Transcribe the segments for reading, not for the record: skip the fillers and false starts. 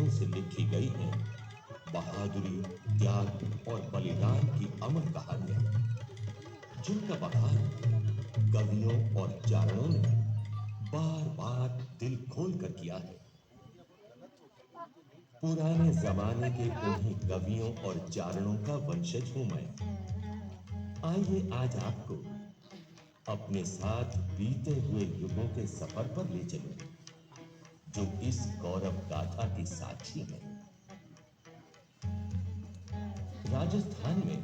अक्षरों से लिखी गई हैं बहादुरी, त्याग और बलिदान की अमर कहानियां, जिनका बखान कवियों और चारणों ने बार बार दिल खोल कर किया है। पुराने जमाने के उन्हीं कवियों और चारणों का वंशज हूं मैं। आइए आज आपको अपने साथ बीते हुए युगों के सफर पर ले चलूं, जो इस गौरव गाथा की साक्षी है। राजस्थान में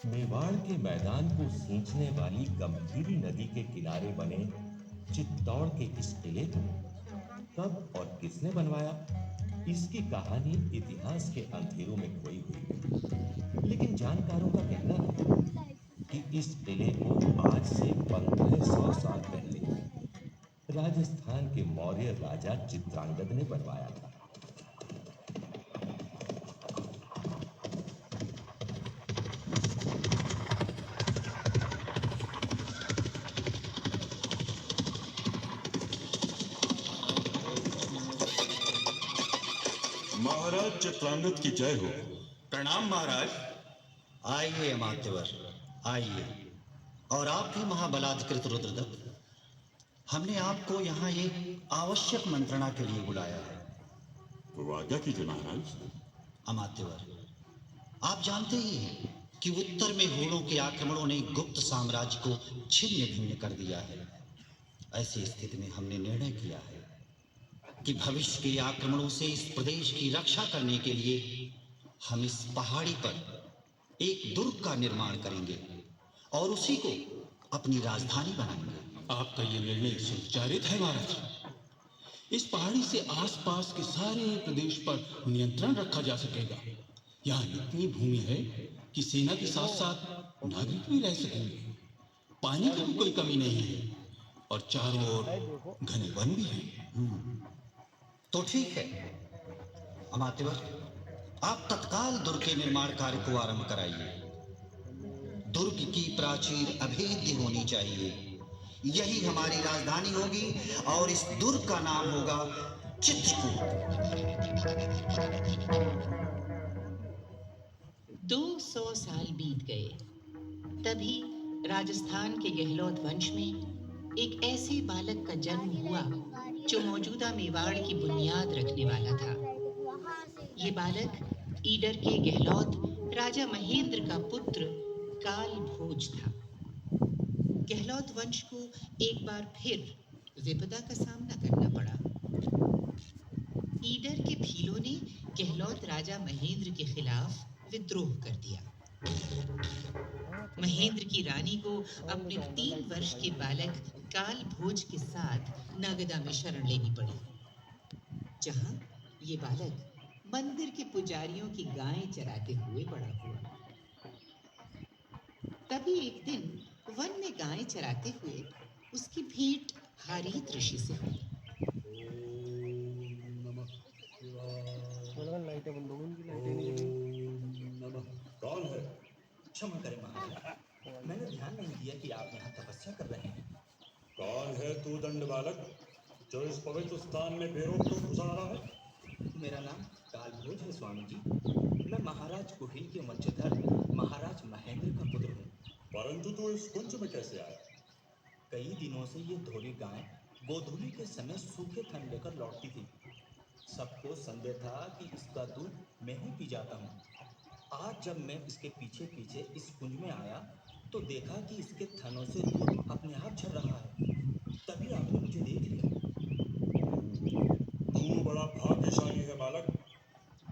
मेवाड़ के मैदान को सींचने वाली गंभीरी नदी के किनारे बने चित्तौड़ के इस किले को कब और किसने बनवाया, इसकी कहानी इतिहास के अंधेरों में खोई हुई है। लेकिन जानकारों का कहना है कि इस किले को आज से 1500 साल पहले राजस्थान के मौर्य राजा चित्रांगद ने बनवाया था। महाराज चित्रांगद की जय हो। प्रणाम महाराज। आइए अमात्यवर, आइए। और आप भी महाबलाधिकृत रुद्रदत्त, हमने आपको यहाँ एक आवश्यक मंत्रणा के लिए बुलाया है। वो आज्ञा कीजिए महाराज। अमात्यवर, आप जानते ही हैं कि उत्तर में हूणों के आक्रमणों ने गुप्त साम्राज्य को छिन्न भिन्न कर दिया है। ऐसी स्थिति में हमने निर्णय किया है कि भविष्य के आक्रमणों से इस प्रदेश की रक्षा करने के लिए हम इस पहाड़ी पर एक दुर्ग का निर्माण करेंगे और उसी को अपनी राजधानी बनाएंगे। आपका ये निर्णय सुविचारित है महाराज। इस पहाड़ी से आसपास के सारे प्रदेश पर नियंत्रण रखा जा सकेगा। यहाँ इतनी भूमि है कि सेना के साथ साथ नागरिक भी रह सकेंगे। पानी की भी कोई कमी नहीं है और चारों ओर घने वन भी हैं। तो ठीक है अमात्यवर, आप तत्काल दुर्ग के निर्माण कार्य को आरंभ कराइए। दुर्ग की प्राचीर अभेद्य होनी चाहिए। यही हमारी राजधानी होगी और इस दुर्ग का नाम होगा चित्रकूट। 200 साल बीत गए। तभी राजस्थान के गहलोत वंश में एक ऐसे बालक का जन्म हुआ जो मौजूदा मेवाड़ की बुनियाद रखने वाला था। ये बालक ईडर के गहलोत राजा महेंद्र का पुत्र काल भोज था। गहलोत वंश को एक बार फिर विपदा का सामना करना पड़ा। ईडर के भीलों ने गहलोत राजा महेंद्र के खिलाफ विद्रोह कर दिया। महेंद्र की रानी को अपने 3 वर्ष के बालक काल भोज के साथ नागदा में शरण लेनी पड़ी, जहां ये बालक मंदिर के पुजारियों की गायें चराते हुए बड़ा हुआ। तभी एक दिन वन में गायें चराते हुए उसकी भेंट हारीत ऋषि से हुई। कौन है? क्षमा करें महाराज, मैंने ध्यान नहीं दिया कि आप यहाँ तपस्या कर रहे हैं। कौन है तू दंड बालक जो इस पवित्र स्थान में बेरोक तो घुसा रहा है? मेरा नाम कालभोज है स्वामी जी। मैं महाराज कुहिल के वंशधर महाराज महेंद्र का पुत्र हूँ। परंतु तू इस कुंज में कैसे आया? कई दिनों से ये धोरी गाय गोधूली के समय सूखे थन लेकर लौटती थी। सबको संदेह था कि इसका दूध मैं ही पी जाता हूँ। आज जब मैं इसके पीछे पीछे इस कुंज में आया तो देखा कि इसके थनों से दूध अपने आप झड़ रहा है। तभी आपने मुझे देख लिया। तू बड़ा भाग्यशाली है बालक।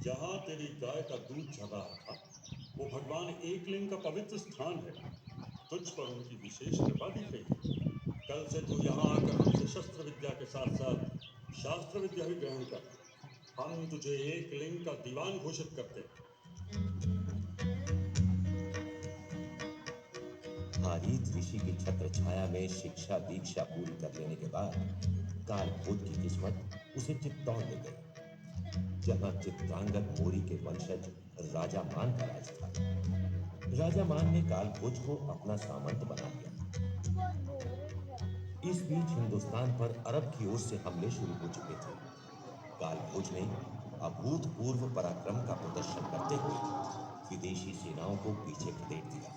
जहाँ तेरी गाय का दूध झड़ रहा था वो भगवान एकलिंग का पवित्र स्थान है। तुझ पर उनकी विशेष कृपा दिख रही है। कल से तू यहाँ आकर हमसे शस्त्र विद्या के साथ साथ शास्त्र विद्या भी ग्रहण कर। हम तुझे एकलिंग का दीवान घोषित करते हैं। हारीत ऋषि की छत्र छाया में शिक्षा दीक्षा पूरी कर लेने के बाद कालभोज की किस्मत उसे चित्तौड़ ले गई, जहां चित्रांगद मोरी के वंशज राजा मान का राज था। राजा मान ने कालभोज को अपना सामंत बना लिया। इस बीच हिंदुस्तान पर अरब की ओर से हमले शुरू हो चुके थे। कालभोज ने अभूतपूर्व पराक्रम का प्रदर्शन करते हुए विदेशी सेनाओं को पीछे खदेड़ दिया।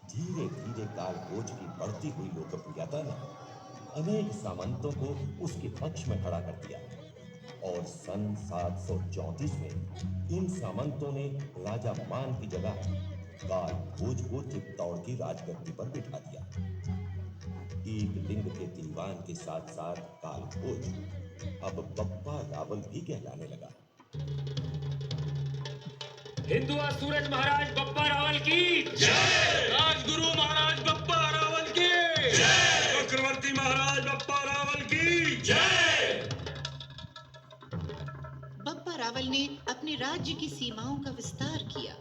धीरे धीरे काल भोज की बढ़ती हुई लोकप्रियता ने अनेक सामंतों को उसके पक्ष में खड़ा कर दिया और सन 734 में इन सामंतों ने राजा मान की जगह काल भोज को चित्तौड़ की राजगद्दी पर बिठा दिया। एक लिंग के दीवान के साथ साथ काल भोज अब बप्पा रावल भी कहलाने लगा। हिंदुआ सूरज महाराज बप्पा रावल की जय। राजगुरु महाराज बप्पा रावल की जय। चक्रवर्ती महाराज बप्पा रावल की जय। बप्पा रावल ने अपने राज्य की सीमाओं का विस्तार किया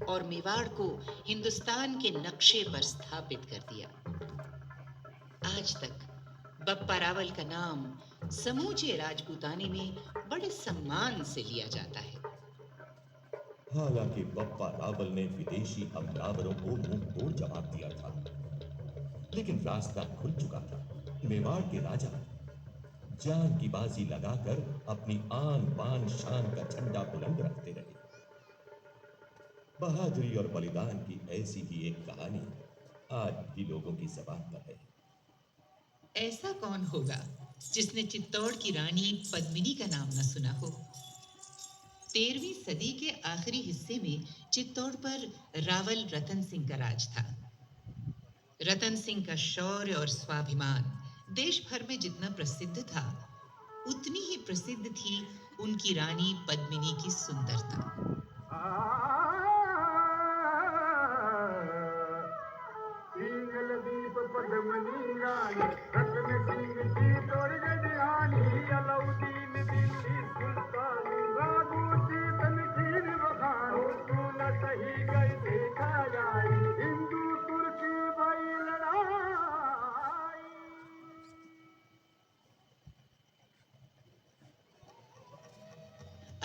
और मेवाड़ को हिंदुस्तान के नक्शे पर स्थापित कर दिया। आज तक बप्पा रावल का नाम समूचे राजपूताने में बड़े सम्मान से लिया जाता है। हालांकि बप्पा रावल ने विदेशी हमलावरों को मुंह तोड़ जवाब दिया था, लेकिन रास्ता खुल चुका था। मेवाड़ के राजा जान की बाजी लगाकर अपनी आन बान शान का झंडा बुलंद रखते रहे। बहादुरी और बलिदान की ऐसी ही एक कहानी आज भी लोगों की ज़बान पर है। ऐसा कौन होगा जिसने चित्तौड़ की रानी पद्मिनी का नाम न सुना हो। 13वीं सदी के आखिरी हिस्से में चित्तौड़ पर रावल रतन सिंह का राज था। रतन सिंह का शौर्य और स्वाभिमान देश भर में जितना प्रसिद्ध था, उतनी ही प्रसिद्ध थी उनकी रानी पद्मिनी की सुंदरता।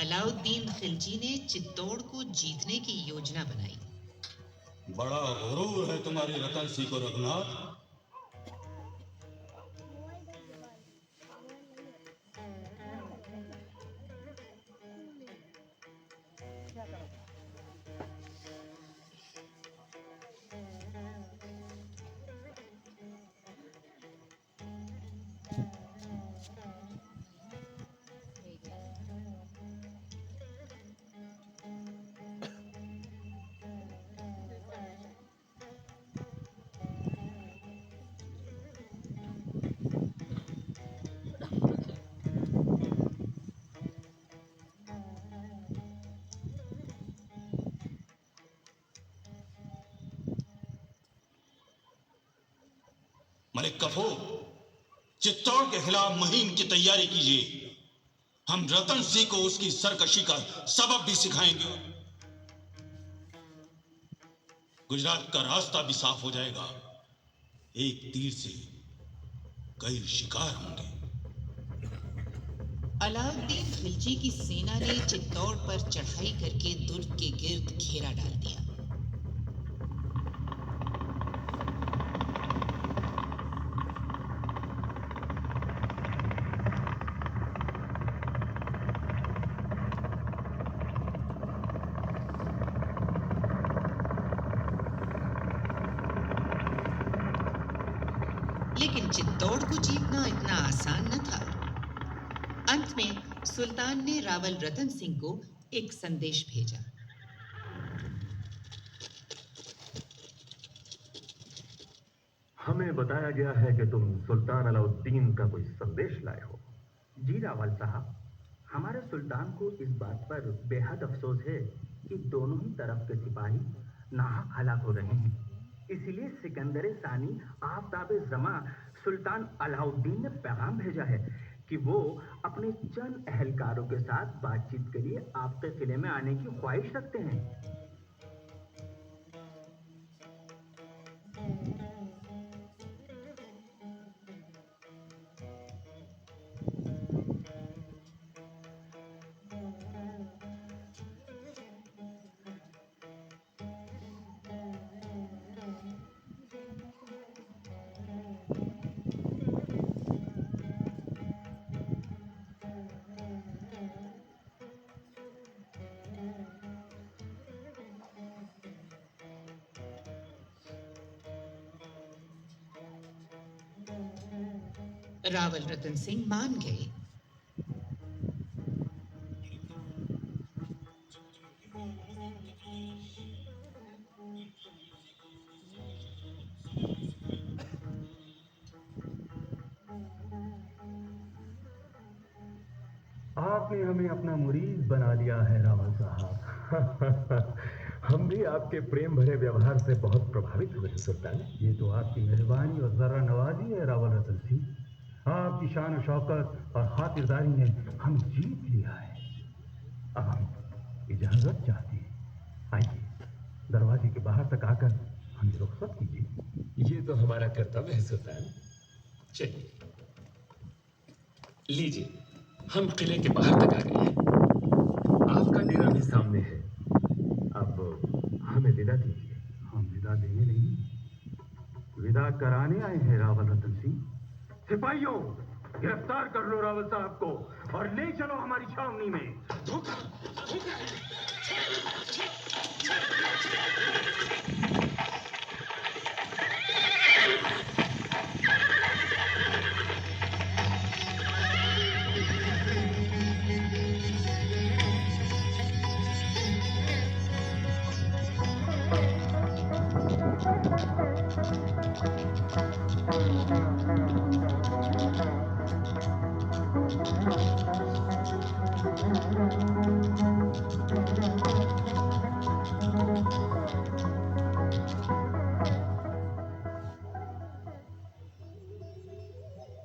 अलाउद्दीन खिलजी ने चित्तौड़ को जीतने की योजना बनाई। बड़ा गुरूर है तुम्हारी रतन सिंह को रघुनाथ। मलिक कफूर, चित्तौड़ के खिलाफ मुहिम की तैयारी कीजिए। हम रतन सिंह को उसकी सरकशी का सबब भी सिखाएंगे। गुजरात का रास्ता भी साफ हो जाएगा। एक तीर से कई शिकार होंगे। अलाउद्दीन खिलजी की सेना ने चित्तौड़ पर चढ़ाई करके दुर्ग के गिर्द घेरा डाल दिया। लेकिन चित्तौड़ को जीतना इतना आसान न था। अंत में सुल्तान ने रावल रतन सिंह को एक संदेश भेजा। हमें बताया गया है कि तुम सुल्तान अलाउद्दीन का कोई संदेश लाए हो। जी रावल साहब, हमारे सुल्तान को इस बात पर बेहद अफसोस है कि दोनों ही तरफ के सिपाही नाहक हलाक हो रहे हैं। इसलिए सिकंदर सानी आफ्ताब जमा सुल्तान अलाउद्दीन ने पैगाम भेजा है कि वो अपने चंद अहलकारों के साथ बातचीत के लिए आपके किले में आने की ख्वाहिश रखते हैं। रावल रतन सिंह मान गए। आपने हमें अपना मुरीद बना लिया है रावल साहब। हम भी आपके प्रेम भरे व्यवहार से बहुत प्रभावित हुए हैं सुल्तान। ये तो आपकी मेहरबानी और जरा नवाजी है रावल रतन सिंह। आपकी शान और शौकत और खातिरदारी ने हमें जीत लिया है। अब हम इजाजत चाहते हैं। आइए, दरवाजे के बाहर तक आकर हमें रुखसत कीजिए। ये तो हमारा कर्तव्य है सुल्तान। चलिए, लीजिए, हम किले के बाहर तक आ गए हैं। आपका डेरा भी सामने है। अब हमें विदा दीजिए। हम विदा देने नहीं, विदा कराने आए हैं रावल रतन सिंह। सिपाहियों, गिरफ्तार कर लो रावल साहब को और ले चलो हमारी छावनी में। धोखा, धोखा।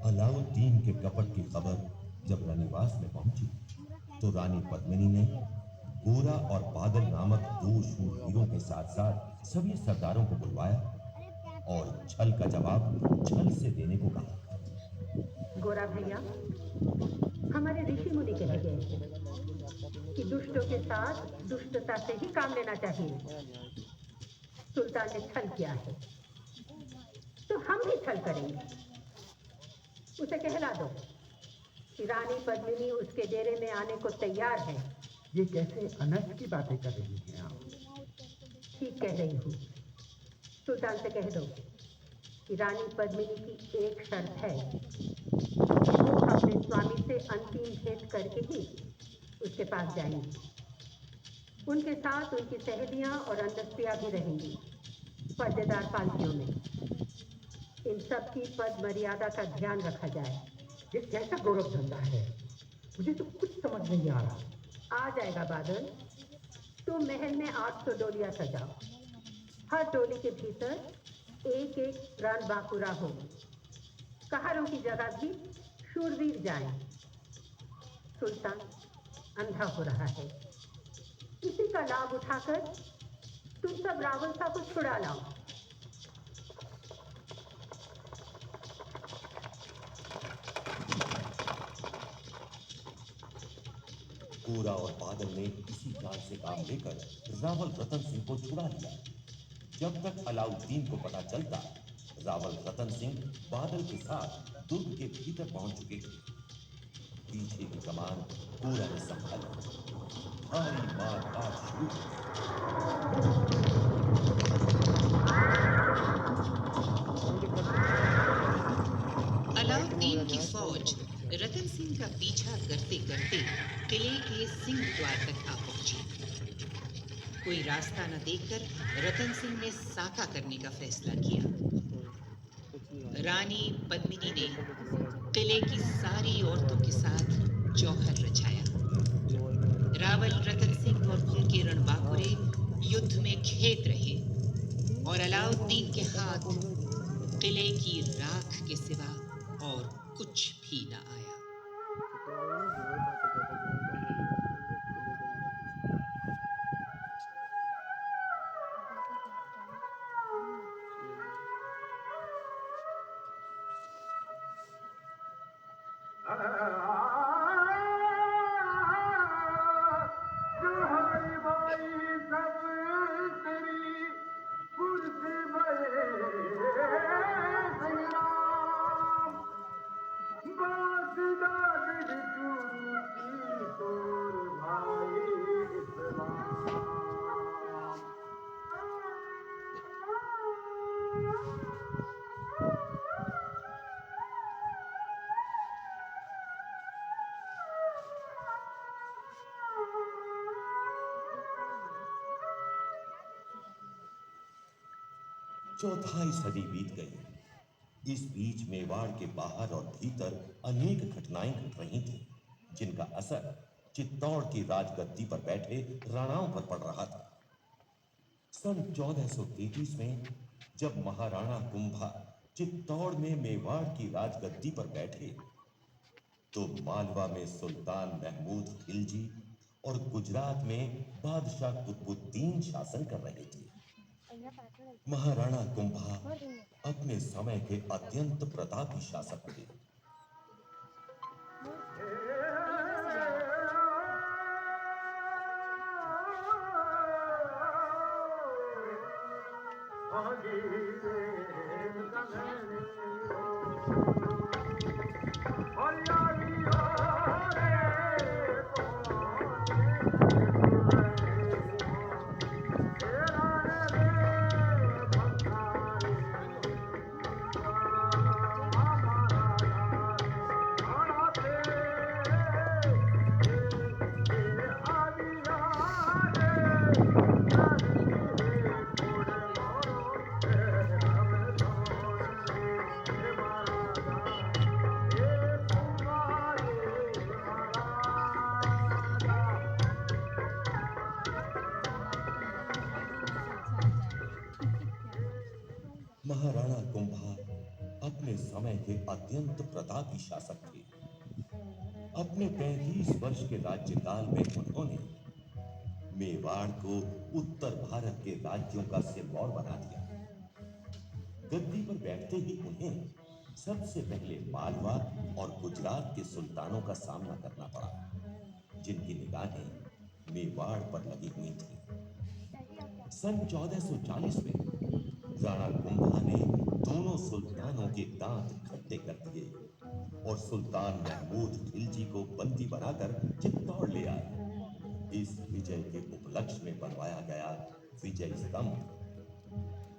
अलाउद्दीन के कपट की खबर जब रानीवास में पहुंची तो रानी पद्मिनी ने गोरा और बादल नामक दो शूरवीरों के साथ साथ सभी सरदारों को बुलवाया और छल का जवाब छल से देने को कहा। गोरा भैया, हमारे ऋषि मुनि कहे गए हैं कि दुष्टों के साथ दुष्टता से ही काम लेना चाहिए। सुल्तान ने छल किया है तो हम भी छल करेंगे। उसे कहला दो कि रानी पद्मिनी उसके डेरे में आने को तैयार है। ये कैसे अनर्थ की बातें कर रही हैं आप? ठीक कह रही हूँ। सुल्तान से कह दो कि रानी पद्मिनी की एक शर्त है, वो अपने स्वामी से अंतिम भेंट करके ही उसके पास जाएंगी। उनके साथ उनकी सहेलियां और अंडस्तियां भी रहेंगी, पर्देदार पालकियों में। इन सब की पद मर्यादा का ध्यान रखा जाए। ये कैसा गौरव धंधा है? मुझे तो कुछ समझ नहीं आ रहा। आ जाएगा बादल। तुम महल में 800 डोलियां सजाओ। हर डोली के भीतर एक एक रणबांकुरा हो। कहारों की जगह भी शूरवीर जाएं। सुल्तान अंधा हो रहा है, इसी का लाभ उठाकर तुम सब रावल साहब को छुड़ा लाओ। गोरा और बादल ने इसी चाल से काम लेकर रावल रतन सिंह को छुड़ा लिया। जब तक अलाउद्दीन को पता चलता, रावल रतन सिंह बादल के साथ दुर्ग के भीतर पहुंच चुके थे। पीछे की कमान गोरा ने संभाली। भारी मारकाट शुरू अलाउद्दीन की फौज रतन सिंह का पीछा करते करते किले के सिंह द्वार तक आ पहुंची। कोई रास्ता न देखकर रतन सिंह ने साका करने का फैसला किया। रानी पद्मिनी ने किले की सारी औरतों के साथ जौहर रचाया। रावल रतन सिंह और उनके रणबांकुरे युद्ध में खेत रहे और अलाउद्दीन के हाथ किले की राख के सिवा और कुछ भी न आया। चौथाई सदी बीत गई। इस बीच मेवाड़ के बाहर और भीतर अनेक घटनाएं घट रही थीं, जिनका असर चित्तौड़ की राजगद्दी पर बैठे राणाओं पर पड़ रहा था। सन 1433 में जब महाराणा कुंभा चित्तौड़ में मेवाड़ की राजगद्दी पर बैठे, तो मालवा में सुल्तान महमूद खिलजी और गुजरात में बादशाह कुतुबुद्दीन शासन कर रहे थे। महाराणा कुंभा अपने समय के अत्यंत प्रतापी शासक थे। महाराणा कुंभा अपने समय के अत्यंत प्रतापी शासक थे। अपने 35 वर्ष के राज्यकाल में उन्होंने मेवाड़ को उत्तर भारत के राज्यों का सिरमौर बना दिया। गद्दी पर बैठते ही उन्हें सबसे पहले मालवा और गुजरात के सुल्तानों का सामना करना पड़ा, जिनकी निगाहें मेवाड़ पर लगी हुई थी। सन 1440 में राणा कुंभा ने दोनों सुल्तानों के दांत खट्टे कर दिए और सुल्तान महमूद खिलजी को बंदी बनाकर चित्तौड़ ले आए। इस विजय के उपलक्ष्य में बनवाया गया विजय स्तंभ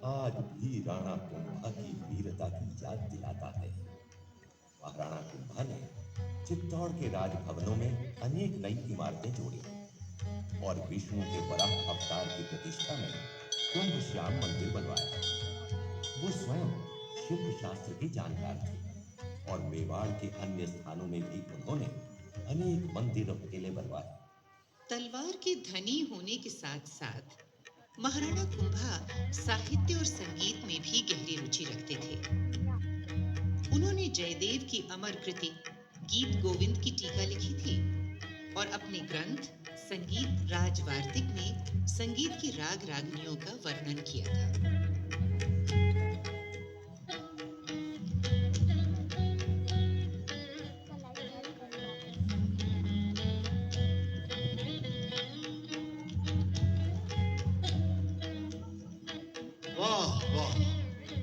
आज भी राणा कुंभा की वीरता की याद दिलाता है। महाराणा कुंभा ने चित्तौड़ के राजभवनों में अनेक नई इमारतें जोड़ी और विष्णु के वराह अवतार की प्रतिष्ठा में कुंभ श्याम मंदिर बनवाया। वो स्वयं शिल्प शास्त्र के जानकार थे और मेवाड़ के अन्य स्थानों में भी उन्होंने अनेक मंदिर और किले बनवाए। तलवार के धनी होने के साथ साथ महाराणा कुंभा साहित्य और संगीत में भी गहरी रुचि रखते थे। उन्होंने जयदेव की अमर कृति गीत गोविंद की टीका लिखी थी और अपने ग्रंथ संगीत राजवार्तिक में संगीत की राग रागनियों का वर्णन किया था। वाह वाह,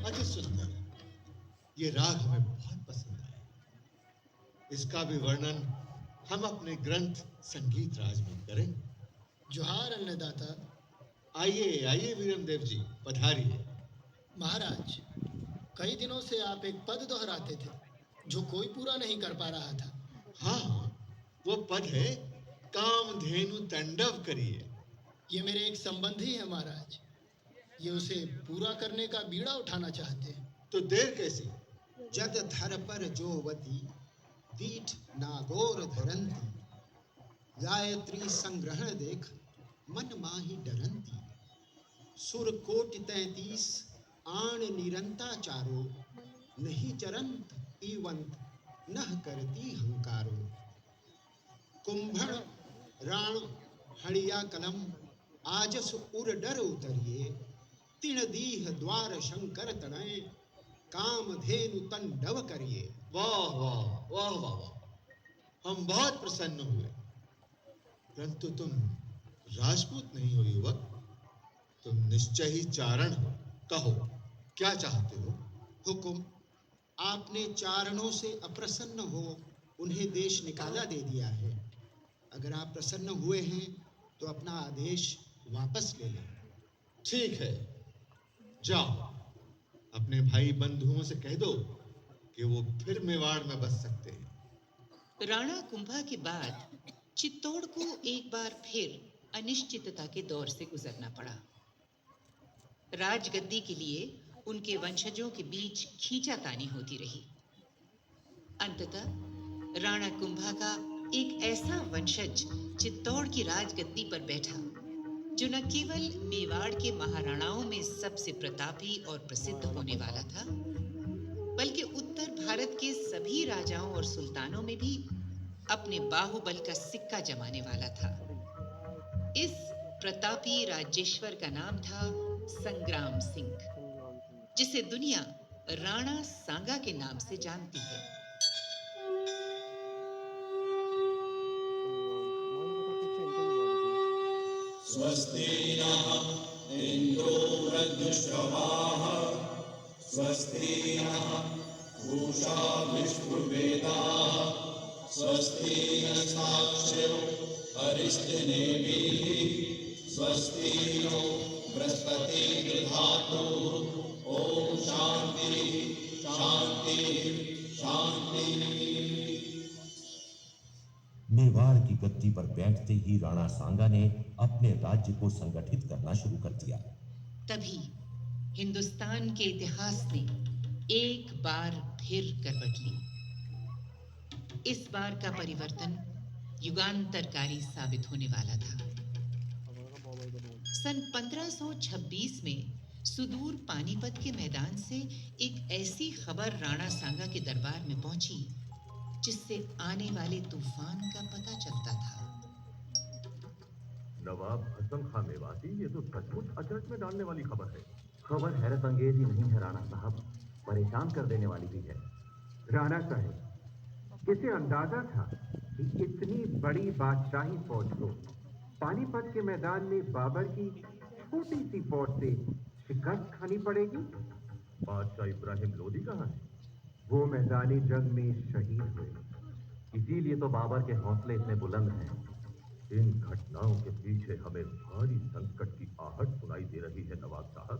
अति सुंदर। ये राग हमें बहुत पसंद आया। इसका भी वर्णन हम अपने ग्रंथ संगीत राज में करें। जोहार अन्नदाता। आइए आइए वीरमदेव जी, पधारिए। महाराज, कई दिनों से आप एक पद दोहराते थे जो कोई पूरा नहीं कर पा रहा था। हाँ, वो पद है कामधेनु तांडव करिए। ये मेरे एक संबंधी है महाराज, ये उसे पूरा करने का बीड़ा उठाना चाहते हैं। तो देर कैसी? जद धर पर जोवती दीठ नागोर धरंती, गायत्री संग्रहण देख मन माही डरंती। सुर कोटि 33 आण निरंता चारो, नहीं चरंत पीवंत नह करती हंकारो। कुंभण राण हड़िया कलम आजस उर डर उतरिए। तिण दीह द्वार शंकर तनय कामधेनु तांडव करिए। वाह वाह वाह वाह वाह, हम बहुत प्रसन्न हुए। परंतु तुम राजपूत नहीं हो युवक, तुम निश्चय ही चारण हो। कहो क्या चाहते हो? हुकुम, आपने चारणों से अप्रसन्न हो उन्हें देश निकाला दे दिया है। अगर आप प्रसन्न हुए हैं तो अपना आदेश वापस ले लें। ठीक है, जाओ अपने भाई बंधुओं से कह दो कि वो फिर मेवाड़ में बस सकते हैं। राणा कुंभा के बाद चित्तौड़ को एक बार फिर अनिश्चितता के दौर से गुजरना पड़ा। राजगद्दी के लिए उनके वंशजों के बीच खींचातानी होती रही। अंततः राणा कुंभा का एक ऐसा वंशज चित्तौड़ की राजगद्दी पर बैठा जो न केवल मेवाड़ के महाराणाओं में सबसे प्रतापी और प्रसिद्ध होने वाला था, बल्कि उत्तर भारत के सभी राजाओं और सुल्तानों में भी अपने बाहुबल का सिक्का जमाने वाला था। इस प्रतापी राज्येश्वर का नाम था संग्राम सिंह, जिसे दुनिया राणा सांगा के नाम से जानती है। स्वस्ति नः इंद्रो वृद्धश्रवाः स्वस्ति नः पूषा विश्ववेदाः स्वस्ति नस्ताक्षरो अरिष्टनेमिः स्वस्ति नो बृहस्पति दधातु। ओम शांति शांति शांति। मेवाड़ की गद्दी पर बैठते ही राणा सांगा ने अपने राज्य को संगठित करना शुरू कर दिया। तभी हिंदुस्तान के इतिहास ने एक बार फिर करवट ली। इस बार का परिवर्तन युगांतरकारी साबित होने वाला था। सन 1526 में सुदूर पानीपत के मैदान से एक ऐसी खबर राणा सांगा के दरबार में पहुंची जिससे आने वाले तूफान का पता चलता था। नवाब हसन खां मेवाती, ये तो सचमुच अचरज में डालने वाली खबर है। खबर हैरत अंगेज ही नहीं है राणा साहब, परेशान कर देने वाली भी है। राणा साहब, किसे अंदाजा था कि इतनी बड़ी बादशाही फौज को पानीपत के मैदान में बाबर की छोटी सी फौज से शिकस्त खानी पड़ेगी? बादशाह इब्राहिम लोदी कहाँ है? वो मैदानी जंग में शहीद हुए, इसीलिए तो बाबर के हौसले इतने बुलंद हैं। इन घटनाओं के पीछे हमें भारी संकट की आहट सुनाई दे रही है नवाब साहब।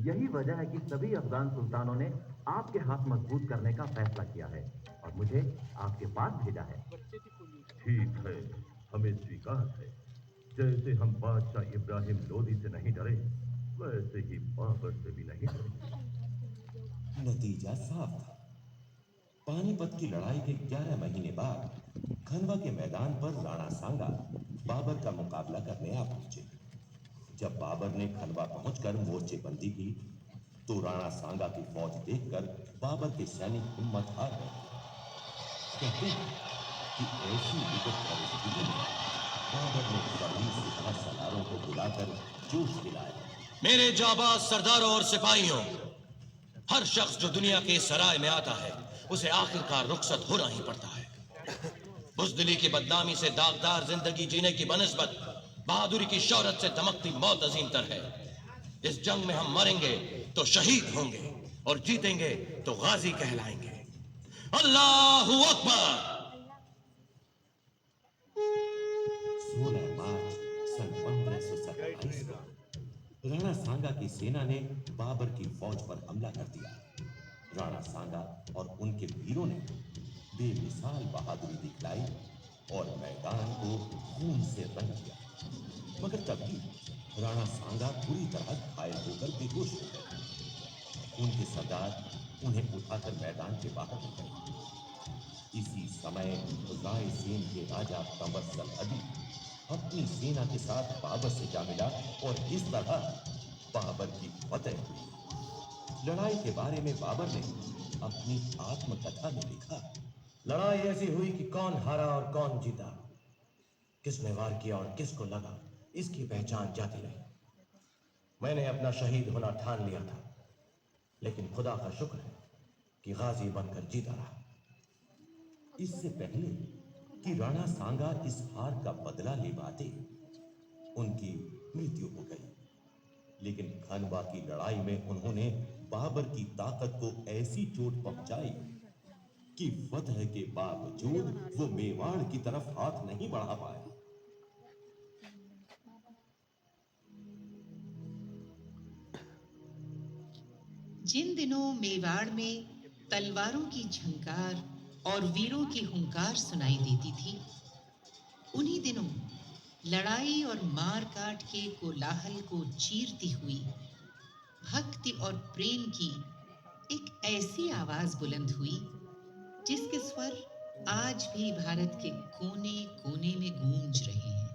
यही वजह है कि सभी अफगान सुल्तानों ने आपके हाथ मजबूत करने का फैसला किया है और मुझे आपके पास भेजा है। ठीक है, हमें स्वीकार है। जैसे हम बादशाह इब्राहिम लोदी से नहीं डरे, वैसे ही बाबर से भी नहीं डरे। नतीजा साफ था। पानीपत की लड़ाई के 11 महीने बाद खनवा के मैदान पर राणा सांगा बाबर का मुकाबला करने आ पहुंचे। जब बाबर ने खनवा पहुंचकर मोर्चेबंदी की, तो राणा सांगा की फौज देखकर बाबर के सैनिक हिम्मत हार गए। कहते हैं कि ऐसी विकट परिस्थिति में बाबर ने सभी सिपाही सरदारों को बुलाकर जोश दिलाया। मेरे जाबाज सरदारों और सिपाहियों, हर शख्स जो दुनिया के सराय में आता है उसे आखिरकार रुखसत होना ही पड़ता है। बुज़दिली की बदनामी से दागदार जिंदगी जीने की बनिस्बत बहादुरी की शौहरत से दमकती मौत अजीमतर है। इस जंग में हम मरेंगे तो शहीद होंगे और जीतेंगे तो गाजी कहलाएंगे। अल्लाहू अकबर। 16 मार्च सन 1527 को राणा सांगा की सेना ने बाबर की फौज पर हमला कर दिया। राणा सांगा और उनके वीरों ने बेमिसाल बहादुरी दिखलाई और मैदान को खून से रंग दिया। मगर तभी राणा सांगा पूरी तरह घायल होकर बेहोश हो गए। उनके सरदार उन्हें उठाकर मैदान के बाहर ले गए। इसी समय रायसेन के राजा कंवरसल अली अपनी सेना के साथ बाबर से जा मिला और इस तरह बाबर की फतह हुई। लड़ाई के बारे में बाबर ने अपनी आत्मकथा में लिखा, लड़ाई ऐसी हुई कि कौन हारा और कौन जीता, किसने वार किया और किसको लगा, इसकी पहचान जाती रही। मैंने अपना शहीद होना ठान लिया था, लेकिन खुदा का शुक्र है कि गाजी बनकर जीता रहा। इससे पहले कि राणा सांगा इस हार का बदला ले पाते, उनकी मृत्यु हो गई। लेकिन खनवा की लड़ाई में उन्होंने बाबर की ताकत को ऐसी चोट पहुंचाई कि फतह के बावजूद वो मेवाड़ की तरफ हाथ नहीं बढ़ा पाया। जिन दिनों मेवाड़ में तलवारों की झंकार और वीरों की हुंकार सुनाई देती थी, उन्हीं दिनों लड़ाई और मार काट के कोलाहल को चीरती हुई भक्त भक्ति और प्रेम की एक ऐसी आवाज बुलंद हुई जिसके स्वर आज भी भारत के कोने कोने में गूंज रहे हैं।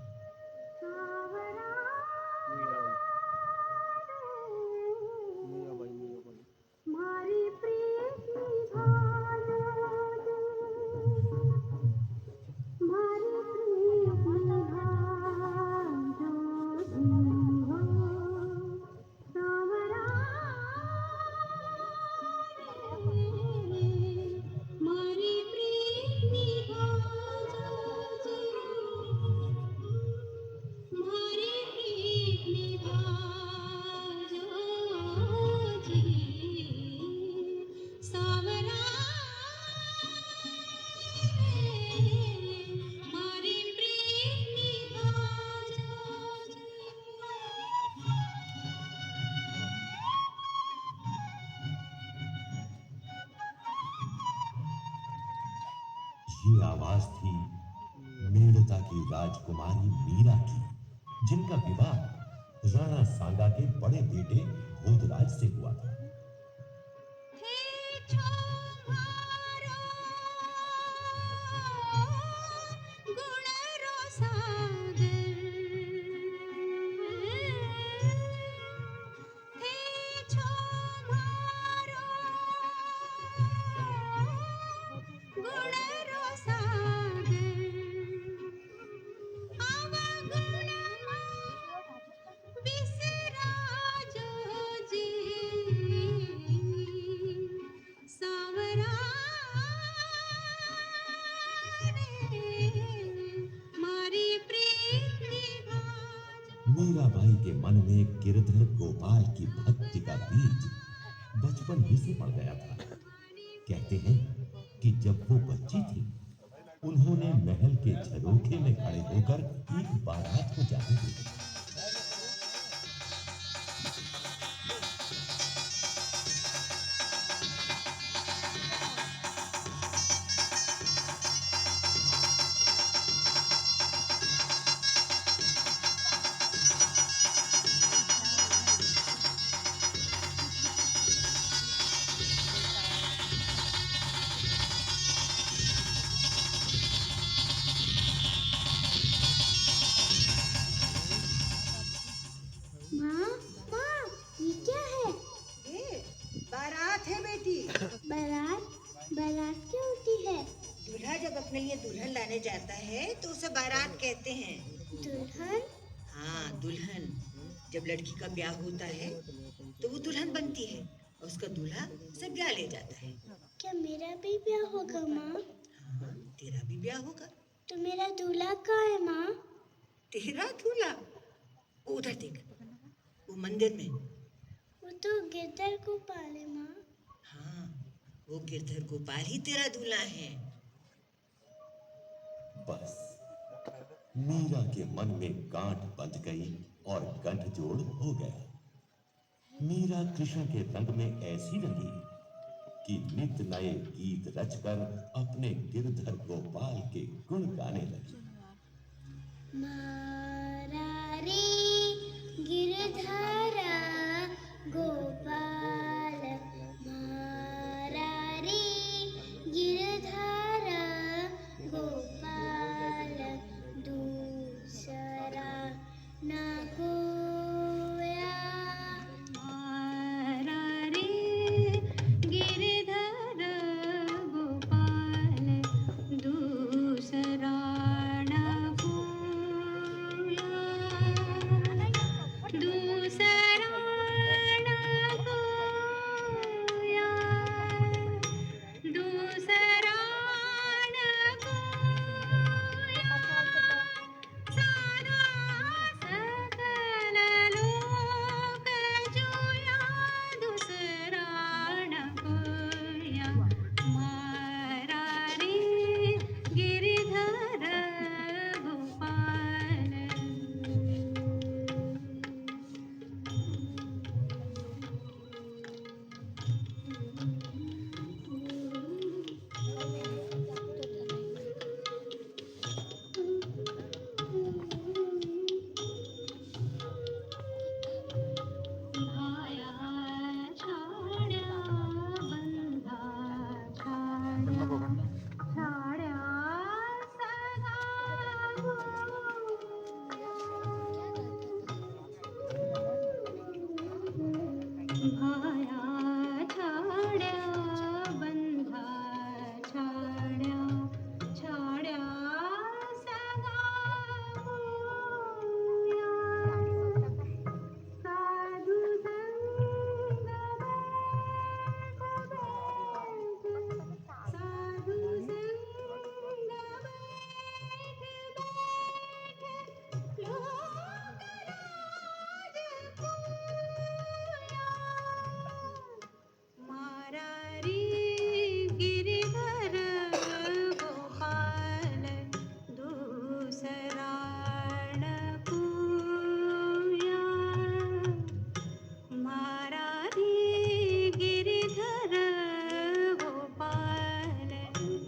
ये आवाज थी मेड़ता की राजकुमारी मीरा की, जिनका विवाह राणा सांगा के बड़े बेटे भोजराज से हुआ था। मीराबाई के मन में गिरधर गोपाल की भक्ति का बीज बचपन ही से पड़ गया था। कहते हैं कि जब वो बच्ची थी, उन्होंने महल के झरोखे में खड़े होकर एक बारात को जाने दी। दुल्हन लाने जाता है तो उसे बारात कहते हैं। दुल्हन? हाँ, दुल्हन। जब लड़की का ब्याह होता है तो वो दुल्हन बनती है और उसका दूल्हा उसे ब्याह ले जाता है। क्या मेरा भी ब्याह होगा माँ? हाँ, तेरा भी ब्याह होगा। तो मेरा दूल्हा कहाँ है माँ? तेरा दूल्हा? उधर देख, वो मंदिर में। वो तो गिरधर गोपाल है माँ। हाँ, वो गिरधर गोपाल ही तेरा दूल्हा है। बस मीरा के मन में गांठ बंध गई और गठजोड़ हो गया। मीरा कृष्ण के रंग में ऐसी रंगी कि नित नए गीत रचकर अपने गिरधर गोपाल के गुण गाने लगी। मारा रे गिरधरा गोपाल, मारा रे गिरधरा गोपाल, दूसरा ना कोया। मारा रे गिरधरा गोपाल, दूसरा ना कोया, दूसरा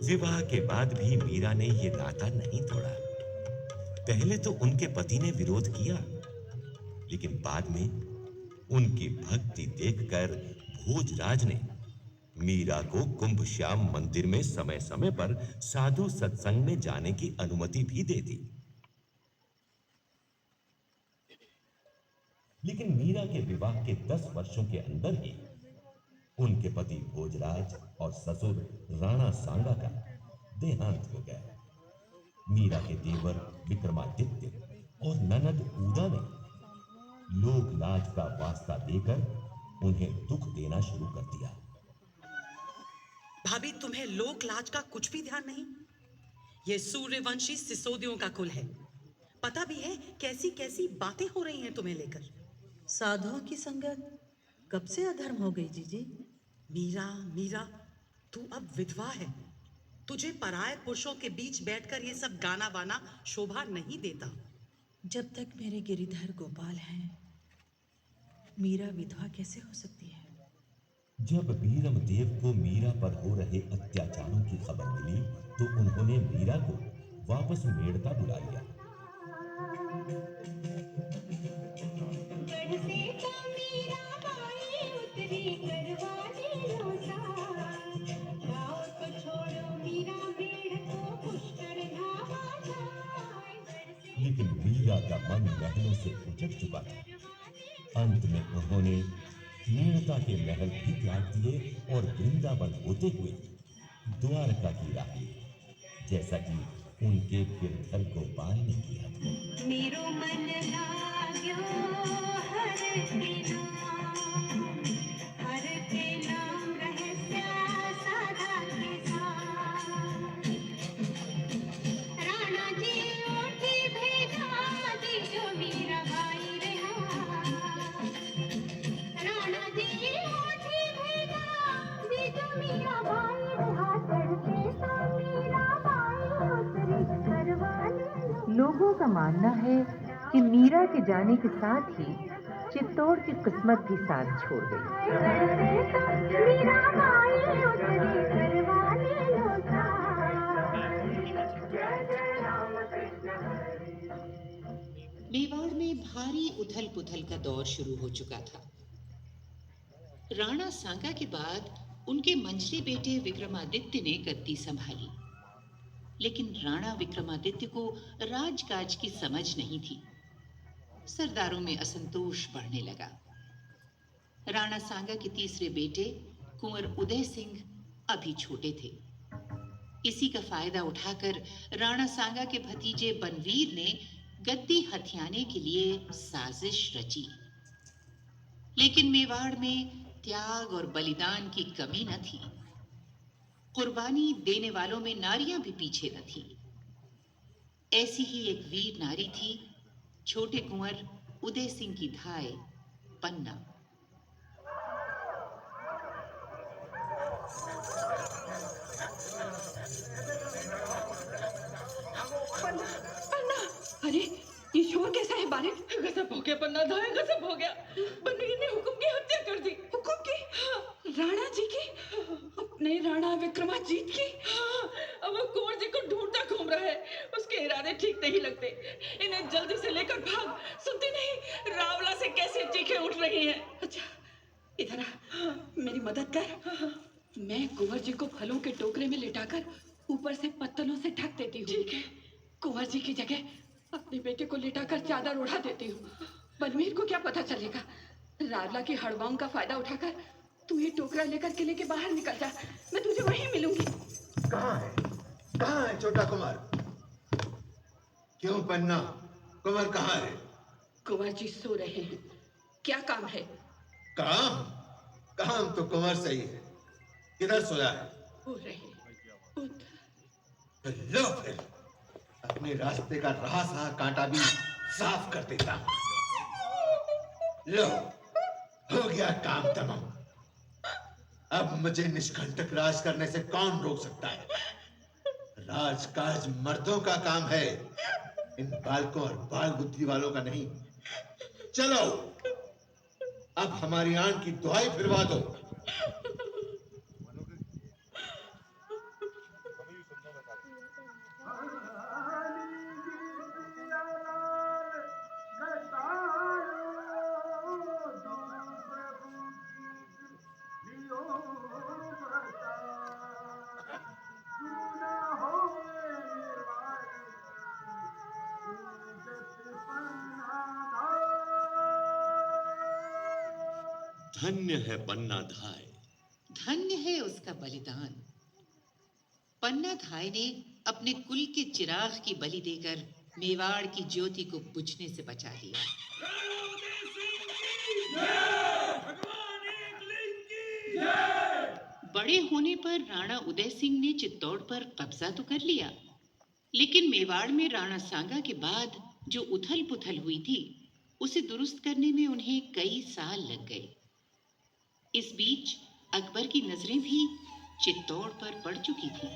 विवाह के बाद भी मीरा ने ये नाता नहीं तोड़ा। पहले तो उनके पति ने विरोध किया, लेकिन बाद में उनकी भक्ति देखकर भोजराज ने मीरा को कुंभश्याम मंदिर में समय समय पर साधु सत्संग में जाने की अनुमति भी दे दी। लेकिन मीरा के विवाह के 10 वर्षों के अंदर ही उनके पति भोजराज और ससुर राणा सांगा का देहांत हो गया। मीरा के देवर विक्रमादित्य और ननद उदा ने लोक लाज का वास्ता देकर उन्हें दुख देना शुरू कर दिया। भाभी, तुम्हें लोक लाज का कुछ भी ध्यान नहीं? ये सूर्यवंशी सिसोदियों का कुल है। पता भी है कैसी कैसी बातें हो रही हैं तुम्हें लेकर। साधुओं की संगत कब से अधर्म हो गई जीजी? मीरा, मीरा, तू अब विधवा है। तुझे पराये पुरुषों के बीच बैठकर ये सब गाना वाना शोभा नहीं देता। जब तक मेरे गिरिधर गोपाल हैं, मीरा विधवा कैसे हो सकती है? जब वीरमदेव को मीरा पर हो रहे अत्याचारों की खबर मिली तो उन्होंने मीरा को वापस मेड़ता बुला लिया। लेकिन मीरा का मन महलों से उचट चुका था। अंत में उन्होंने मेड़ता के महल भी त्याग दिए और वृंदावन होते हुए द्वारका की राह ली, जैसा कि उनके गिरधर गोपाल ने किया था। मेरो मन लाग्यो हर के नाम रहस्य साधा के साथ। राणा जी ओठी भेजा दीजो मीरा भाई रहा। राणा जी ओठी भेजा दीजो मीरा भाई रहा। चढ़ते सा मीरा भाई उतरी करवाने। लोगों का मानना है कि मीरा के जाने के साथ ही चित्तौड़ की किस्मत भी साथ छोड़ गई। मेवाड़ में भारी उथल पुथल का दौर शुरू हो चुका था। राणा सांगा के बाद उनके मंझले बेटे विक्रमादित्य ने गद्दी संभाली, लेकिन राणा विक्रमादित्य को राजकाज की समझ नहीं थी। सरदारों में असंतोष बढ़ने लगा। राणा सांगा के तीसरे बेटे कुंवर उदय सिंह अभी छोटे थे। इसी का फायदा उठाकर राणा सांगा के भतीजे बनवीर ने गद्दी हथियाने के लिए साजिश रची। लेकिन मेवाड़ में त्याग और बलिदान की कमी न थी। कुर्बानी देने वालों में नारियां भी पीछे न थी। ऐसी ही एक वीर नारी थी छोटे कुंवर उदय सिंह की धाय पन्ना। पन्ना, अरे ये शोर कैसा है बारे? गजब हो गया पन्ना धाय, गजब हो गया। बनवीर ने हुकुम की हत्या कर दी। हुकुम की? राणा जी की? अपने राणा विक्रमाजीत की? अब वो कुंवर जी को ढूंढता घूम रहा है। उसके इरादे ठीक नहीं लगते। इन्हें जल्दी से लेकर भाग। सुनती नहीं रावला से कैसे चीखें उठ रही हैं। अच्छा इधर आ, मेरी मदद कर। मैं कुंवर जी को फलों के टोकरे में लिटाकर ऊपर से पत्तलों से ढक देती हूँ। ठीक है। कुंवर जी की जगह अपने बेटे को लिटाकर चादर उड़ा देती हूँ। बनवीर को क्या पता चलेगा? रावला की हड़बाओं का फायदा उठाकर तू ये टोकरा लेकर किले के बाहर निकल जा। मैं तुझे वहीं मिलूंगी। कहाँ है छोटा कुंवर? क्यों पन्ना, कुंवर कहाँ है? कुंवर जी सो रहे हैं। क्या काम है? काम तो कुंवर सही है। किधर सोया है? हो रहे लो फिर अपने रास्ते का रहा सहा कांटा भी साफ कर देता। लो हो गया काम तमाम। अब मुझे निष्कंटक राज करने से कौन रोक सकता है? राजकाज मर्दों का काम है, इन बालकों और बाल बुद्धि वालों का नहीं। चलो अब हमारी आन की दुहाई फिरवा दो। धन्य है पन्ना धाय। धन्य है उसका बलिदान। पन्ना धाय ने अपने कुल के चिराग की बलि देकर मेवाड़ की ज्योति को बुझने से बचा लिया। बड़े होने पर राणा उदय सिंह ने चित्तौड़ पर कब्जा तो कर लिया, लेकिन मेवाड़ में राणा सांगा के बाद जो उथल पुथल हुई थी, उसे दुरुस्त करने में उन्हें कई साल लग गए। इस बीच अकबर की नजरें भी चित्तौड़ पर पड़ चुकी थी।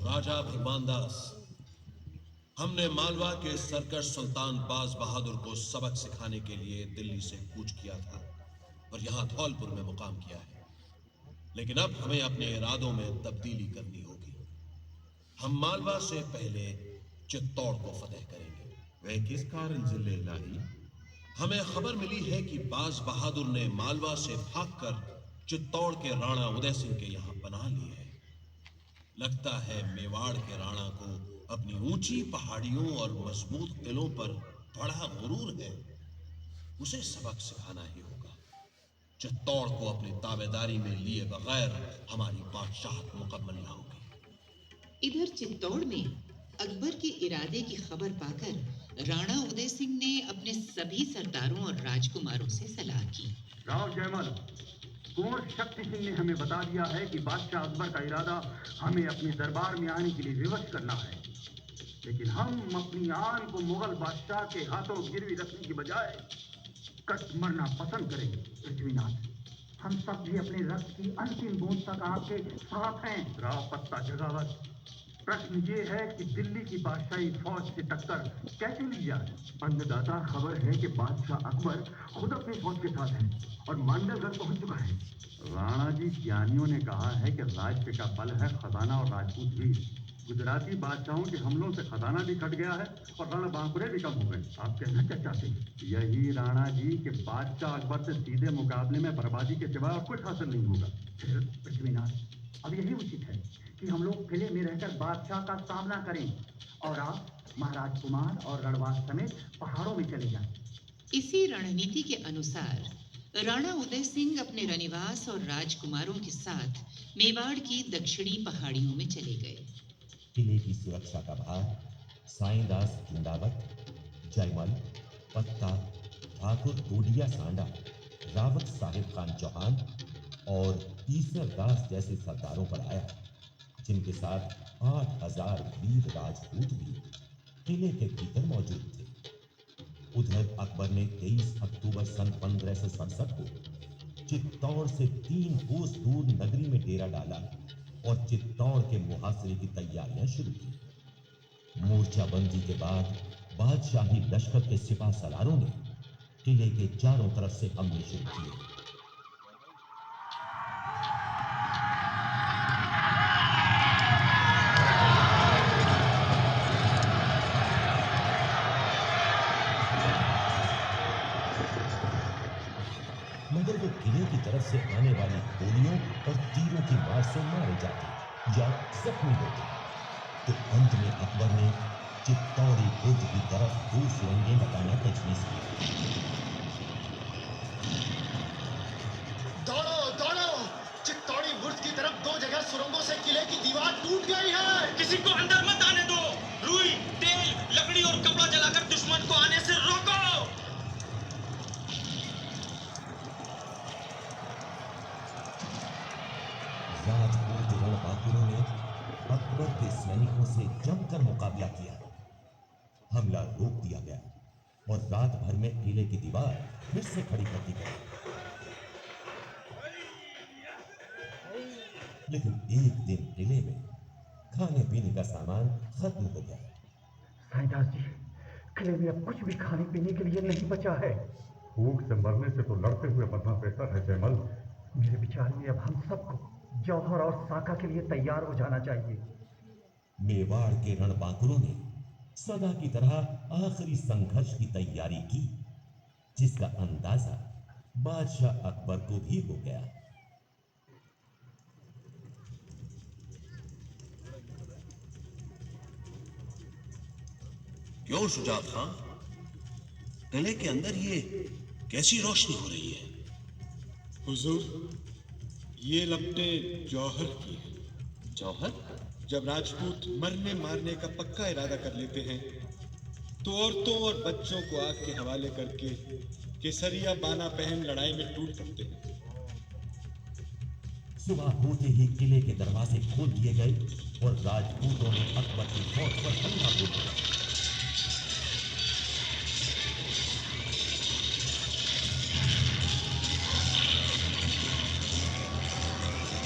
राजा भगवानदास, हमने मालवा के सरकश सुल्तान बाज बहादुर को सबक सिखाने के लिए दिल्ली से कूच किया था और यहाँ धौलपुर में मुकाम किया है, लेकिन अब हमें अपने इरादों में तब्दीली करनी होगी। हम मालवा से पहले चित्तौड़ को फतेह करेंगे। वह किस कारण जिले इलाही? हमें खबर मिली है कि बाज बहादुर ने मालवा से भागकर चित्तौड़ के राणा उदय सिंह के यहाँ पनाह ली है। लगता है मेवाड़ के राणा को अपनी ऊंची पहाड़ियों और मजबूत किलों पर बड़ा गुरूर है। उसे सबक सिखाना ही होगा। चित्तौड़ को अपनी ताबेदारी में लिए बगैर हमारी बादशाहत मुकम्मल न होगी। इधर चित्तौड़ में अकबर के इरादे की खबर पाकर राणा उदय सिंह ने अपने सभी सरदारों और राजकुमारों से सलाह की। राव जयमल, कुंवर शक्ति सिंह ने हमें बता दिया है कि बादशाह अकबर का इरादा हमें अपने दरबार में आने के लिए विवश करना है, लेकिन हम अपनी आन को मुगल बादशाह के हाथों गिरवी रखने की बजाय कट मरना पसंद करेंगे। पृथ्वीनाथ, हम सब भी अपने रक्त की अंतिम बूंद तक आपके साथ हैं। राव पत्ता जगावत, प्रश्न ये है कि दिल्ली की बादशाही फौज से टक्कर कैसे ली जाए। अन्नदाता, खबर है कि बादशाह अकबर खुद अपनी फौज के साथ है और मांडलगढ़ पहुंच चुका है। राणा जी, ज्ञानियों ने कहा है कि राज्य का बल है खजाना और राजपूत वीर। गुजराती बादशाहों के हमलों से खजाना भी कट गया है और रण बांकुरे भी कम हो गए। आप कहना क्या चाहते हैं? यही राणा जी कि बादशाह अकबर से सीधे मुकाबले में बर्बादी के सिवा और कुछ हासिल नहीं होगा। फिर पृथ्वीनाथ, अब यही उचित है कि हम लोग किले में रहकर बादशाह का सामना करें और आप महाराज कुमार और रणवास समेत पहाड़ों में चले जाएं। इसी रणनीति के अनुसार राणा उदय सिंह अपने रनिवास और राजकुमारों के साथ मेवाड़ की दक्षिणी पहाड़ियों में चले गए। किले की सुरक्षा का भार साईंदास जिंदावत, जयमल, पत्ता, ठाकुर टोडिया सांडा, रावत साहिब खान चौहान और ईसर दास जैसे सरदारों पर आया, जिनके साथ 8000 वीर राजपूत भी किले के भीतर मौजूद थे। उधर अकबर ने 23 अक्टूबर सन 1567 को चित्तौड़ से 3 कोस दूर नगरी में डेरा डाला और चित्तौड़ के मुहासरे की तैयारियां शुरू की। मोर्चाबंदी के बाद बादशाही लश्कर के सिपाह सलारों ने किले के चारों तरफ से हमले शुरू किए। मगर वो किले की तरफ से आने वाली गोलियों और तीरों की मार से मारे जाते या जख्मी होते। तो अंत में अकबर ने चित्तौड़ी बुर्ज की तरफ 2 सुरंगें लगाना तजवीज किया। दौड़ो दौड़ो, चित्तौड़ी बुर्ज की तरफ 2 जगह सुरंगों से किले की दीवार टूट गई है। किसी को अंदर मत आने दो। रुई, तेल, लकड़ी और कपड़ा जलाकर दुश्मन को आने से रोको। राजपूत रणबांकुरों ने अकबर के सैनिकों से जमकर मुकाबला किया। हमला रोक दिया गया और रात भर में किले की दीवार फिर से खड़ी कर दी गई। लेकिन एक दिन किले में खाने पीने का सामान खत्म हो गया। साईदास जी, किले में अब कुछ भी खाने पीने के लिए नहीं बचा है। भूख से मरने से तो लड़ते हुए मरना बेहतर है जयमल। मेरे विचार में अब हम सबको जौहर और साका के लिए तैयार हो जाना चाहिए। मेवाड़ के रणबांकुरों ने सदा की तरह आखिरी संघर्ष की तैयारी की, जिसका अंदाजा बादशाह अकबर को भी हो गया। क्यों शुजात खां, किले के अंदर ये कैसी रोशनी हो रही है? हुजूर, ये लपटें जौहर की हैं। जौहर? जब राजपूत मरने मारने का पक्का इरादा कर लेते हैं तो औरतों और बच्चों को आग के हवाले करके केसरिया बाना पहन लड़ाई में टूट पड़ते हैं। सुबह होते ही किले के दरवाजे खोल दिए गए और राजपूतों ने अकबर की फौज पर हमला बोल दिया।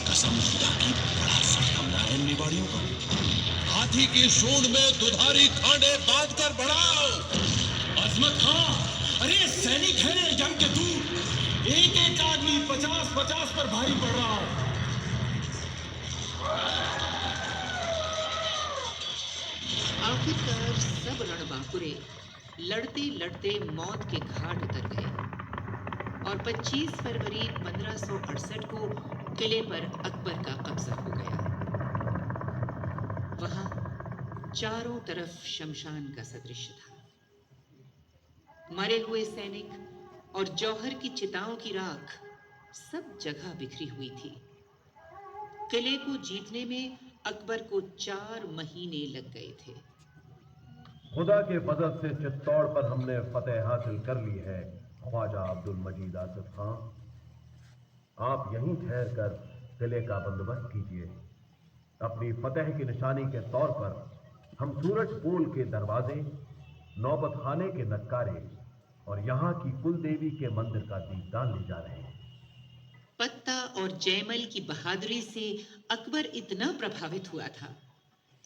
कसम खुदा की बड़ा सख्त हमला है मेवाड़ियों का। हाथी की सूंड में दुधारी खांडे बांध कर बढ़ाओ। अजमत खां, अरे सैनिक है जंग के दूत, एक एक आदमी 50-50 पर भारी पड़ रहा हो। आखिरकार सब रणबांकुरे लड़ते लड़ते मौत के घाट उतर गए और 25 फरवरी 1568 को किले पर अकबर का कब्जा हो गया। वहां चारों तरफ शमशान का सदृश्य था। मरे हुए सैनिक और जौहर की चिताओं की राख सब जगह बिखरी हुई थी। किले को जीतने में अकबर को 4 महीने लग गए थे। खुदा के फजल से चित्तौड़ पर हमने फतेह हासिल कर ली है ख्वाजा अब्दुल मजीद आसिफ खां। आप यहीं ठहर कर किले का बंदोबस्त कीजिए। अपनी फतेह की निशानी के तौर पर हम सूरज पोल के दरवाजे, नौबत खाने के नक्कारे और यहाँ की कुल देवी के मंदिर का दीपदान ले जा रहे हैं। पत्ता और जयमल की बहादुरी से अकबर इतना प्रभावित हुआ था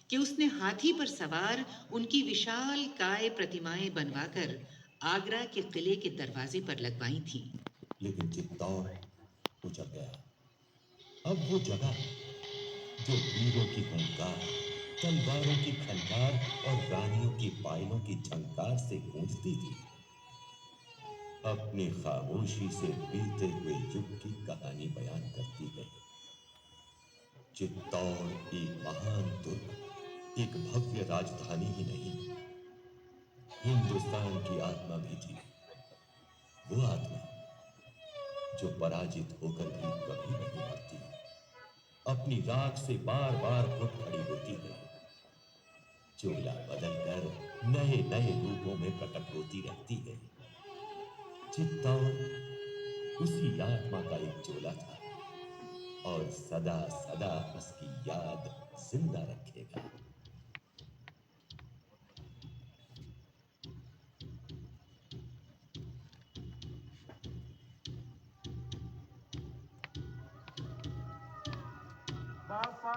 कि उसने हाथी पर सवार उनकी विशाल काय प्रतिमाएं बनवाकर आगरा के किले के दरवाजे पर लगवाई थी। लेकिन चित्तौड़ उजड़ गया। अब वो जगह जो वीरों की हुंकार, तलवारों की खनकार और रानियों की पायलों की झंकार से गूंजती थी, अपनी खामोशी से बीते हुए युग की कहानी बयान करती है। चित्तौड़ एक महान दुर्ग, एक भव्य राजधानी ही नहीं, हिंदुस्तान की आत्मा भी थी। वो आत्मा जो पराजित होकर भी कभी नहीं मरती, अपनी राख से बार बार उठ खड़ी होती है, चोला बदलकर नए नए रूपों में प्रकट होती रहती है। चित्तौड़ उसी आत्मा का एक चोला था और सदा सदा उसकी याद जिंदा रखेगा। बापा